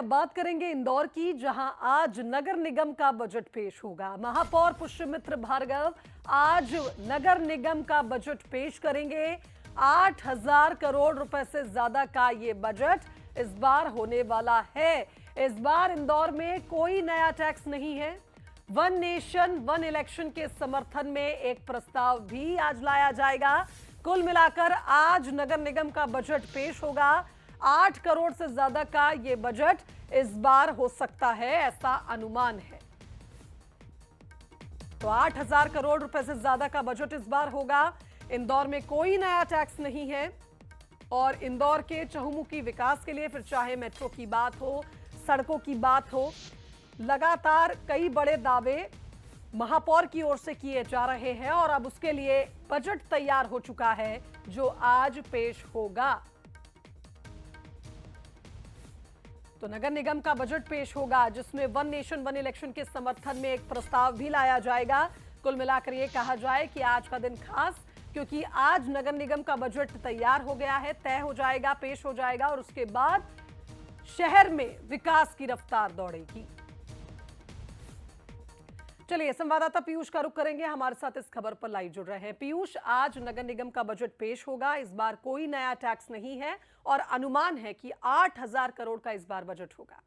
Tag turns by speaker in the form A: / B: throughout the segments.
A: अब बात करेंगे इंदौर की, जहां आज नगर निगम का बजट पेश होगा। महापौर पुष्यमित्र भार्गव आज नगर निगम का बजट पेश करेंगे। 8,000 करोड़ रुपए से ज्यादा का ये बजट इस बार होने वाला है। इस बार इंदौर में कोई नया टैक्स नहीं है। वन नेशन वन इलेक्शन के समर्थन में एक प्रस्ताव भी आज लाया जाएगा। कुल मिलाकर आज नगर निगम का बजट पेश होगा। 8 करोड़ से ज्यादा का यह बजट इस बार हो सकता है, ऐसा अनुमान है। तो 8,000 करोड़ रुपए से ज्यादा का बजट इस बार होगा। इंदौर में कोई नया टैक्स नहीं है और इंदौर के चहुमुखी विकास के लिए, फिर चाहे मेट्रो की बात हो, सड़कों की बात हो, लगातार कई बड़े दावे महापौर की ओर से किए जा रहे हैं और अब उसके लिए बजट तैयार हो चुका है जो आज पेश होगा। तो नगर निगम का बजट पेश होगा जिसमें वन नेशन वन इलेक्शन के समर्थन में एक प्रस्ताव भी लाया जाएगा। कुल मिलाकर यह कहा जाए कि आज का दिन खास, क्योंकि आज नगर निगम का बजट तैयार हो गया है, तय हो जाएगा, पेश हो जाएगा और उसके बाद शहर में विकास की रफ्तार दौड़ेगी। चलिए संवाददाता पीयूष का रुख करेंगे, हमारे साथ इस खबर पर लाइव जुड़ रहे हैं। पीयूष, आज नगर निगम का बजट पेश होगा। इस बार कोई नया टैक्स नहीं है और अनुमान है कि 8,000 करोड़ का इस बार बजट होगा।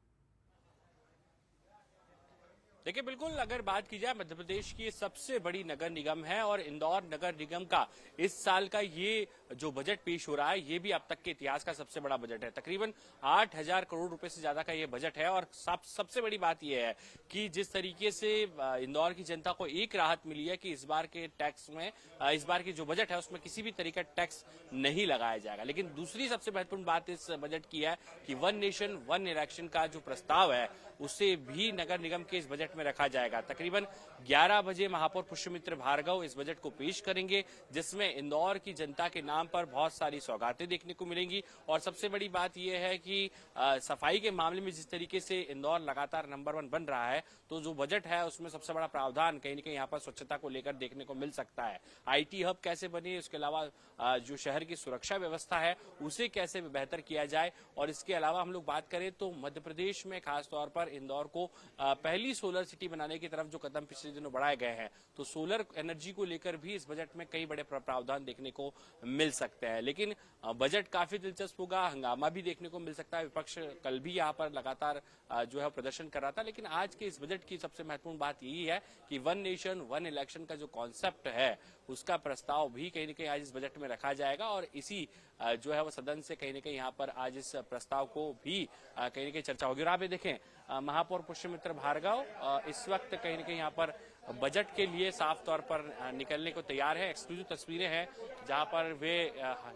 B: देखिए, बिल्कुल अगर बात की जाए, मध्य प्रदेश की सबसे बड़ी नगर निगम है और इंदौर नगर निगम का इस साल का ये जो बजट पेश हो रहा है, ये भी अब तक के इतिहास का सबसे बड़ा बजट है। तकरीबन 8,000 करोड़ रुपए से ज्यादा का ये बजट है और सबसे बड़ी बात यह है कि जिस तरीके से इंदौर की जनता को एक राहत मिली है कि इस बार के टैक्स में, इस बार की जो बजट है उसमें किसी भी तरीके का टैक्स नहीं लगाया जाएगा। लेकिन दूसरी सबसे महत्वपूर्ण बात इस बजट की है कि वन नेशन वन इलेक्शन का जो प्रस्ताव है उसे भी नगर निगम के इस बजट में रखा जाएगा। तकरीबन 11 बजे महापौर पुष्यमित्र भार्गव इस बजट को पेश करेंगे, जिसमें इंदौर की जनता के नाम पर बहुत सारी सौगातें देखने को मिलेंगी। और सबसे बड़ी बात यह है कि सफाई के मामले में जिस तरीके से इंदौर लगातार नंबर 1 बन रहा है, तो जो बजट है उसमें सबसे बड़ा प्रावधान कहीं न कहीं यहाँ पर स्वच्छता को लेकर देखने को मिल सकता है। IT हब कैसे बने, उसके अलावा जो शहर की सुरक्षा व्यवस्था है उसे कैसे बेहतर किया जाए। और इसके अलावा हम लोग बात करें तो मध्य प्रदेश में खासतौर पर इंदौर को पहली सोलर सिटी बनाने की तरफ जो कदम पिछले दिनों बढ़ाए गए हैं, तो सोलर एनर्जी को लेकर भी इस बजट में कई बड़े प्रावधान देखने को मिल सकते हैं। लेकिन बजट काफी दिलचस्प होगा, हंगामा भी देखने को मिल सकता है। विपक्ष कल भी यहाँ पर लगातार जो है प्रदर्शन कर रहा था। लेकिन आज के इस बजट की सबसे महत्वपूर्ण बात यही है कि वन नेशन वन इलेक्शन का जो कॉन्सेप्ट है उसका प्रस्ताव भी कहीं न कहीं आज इस बजट में रखा जाएगा और इसी जो है वो सदन से कहीं न कहीं यहाँ पर आज इस प्रस्ताव को भी कहीं न कहीं चर्चा होगी। और आप ये देखें, महापौर पुष्यमित्र भार्गव इस वक्त कहीं न कहीं यहाँ पर बजट के लिए साफ तौर पर निकलने को तैयार है। एक्सक्लूसिव तस्वीरें हैं जहां पर वे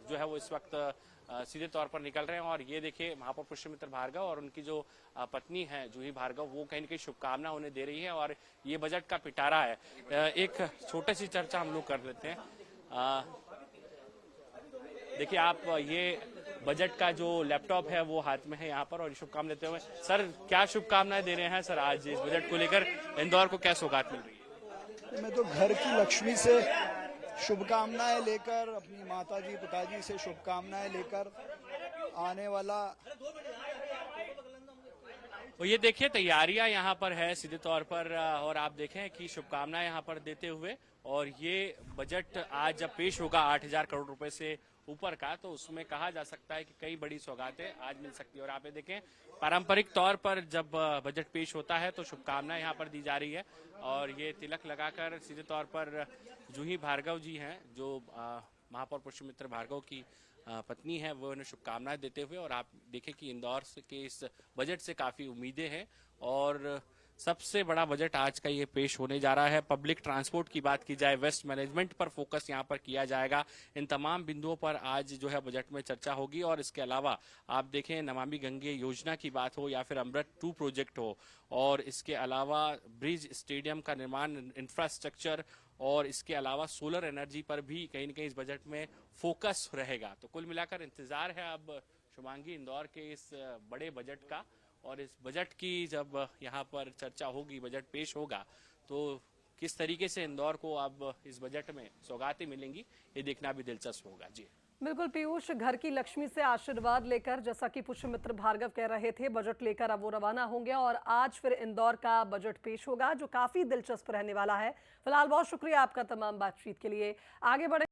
B: जो है वो इस वक्त सीधे तौर पर निकल रहे हैं। और ये देखिए, महापौर पुष्यमित्र भार्गव और उनकी जो पत्नी है जूही भार्गव, वो कहीं न कहीं शुभकामना उन्हें दे रही है और ये बजट का पिटारा है। एक छोटी सी चर्चा हम लोग कर लेते हैं। देखिए, आप ये बजट का जो लैपटॉप है वो हाथ में है यहाँ पर और शुभकामनाएं देते हुए, सर क्या शुभकामनाएं दे रहे हैं सर आज इस बजट को लेकर? इंदौर को क्या सौगात मिल रही है?
C: मैं तो घर की लक्ष्मी से शुभकामनाएं लेकर, अपनी माताजी पिताजी से शुभकामनाएं लेकर आने वाला।
B: तो ये देखिए, तैयारियां यहाँ पर है सीधे तौर पर और आप देखें कि शुभकामनाएं यहाँ पर देते हुए, और ये बजट आज जब पेश होगा 8,000 करोड़ रुपए से ऊपर का, तो उसमें कहा जा सकता है कि कई बड़ी सौगातें आज मिल सकती है। और आप ये देखें, पारंपरिक तौर पर जब बजट पेश होता है तो शुभकामनाएं यहाँ पर दी जा रही है और ये तिलक लगाकर सीधे तौर पर जूही भार्गव जी हैं जो महापौर पुष्यमित्र भार्गव की पत्नी है, वो उन्हें शुभकामनाएं देते हुए। और आप देखें कि इंदौर के इस बजट से काफी उम्मीदें हैं और सबसे बड़ा बजट आज का ये पेश होने जा रहा है। पब्लिक ट्रांसपोर्ट की बात की जाए, वेस्ट मैनेजमेंट पर फोकस यहाँ पर किया जाएगा। इन तमाम बिंदुओं पर आज जो है बजट में चर्चा होगी। और इसके अलावा आप देखें, नमामि गंगे योजना की बात हो या फिर अमृत 2 प्रोजेक्ट हो, और इसके अलावा ब्रिज स्टेडियम का निर्माण, इंफ्रास्ट्रक्चर, और इसके अलावा सोलर एनर्जी पर भी कहीं न कहीं इस बजट में फोकस रहेगा। तो कुल मिलाकर इंतजार है अब शुभांगी इंदौर के इस बड़े बजट का, और इस बजट की जब यहाँ पर चर्चा होगी, बजट पेश होगा, तो किस तरीके से इंदौर को अब इस बजट में सौगातें मिलेंगी, ये देखना भी दिलचस्प होगा। जी।
A: बिल्कुल पीयूष, घर की लक्ष्मी से आशीर्वाद लेकर, जैसा कि पुष्यमित्र भार्गव कह रहे थे, बजट लेकर अब वो रवाना होंगे और आज फिर इंदौर का बजट पेश होगा जो काफी दिलचस्प रहने वाला है। फिलहाल बहुत शुक्रिया आपका तमाम बातचीत के लिए। आगे बढ़े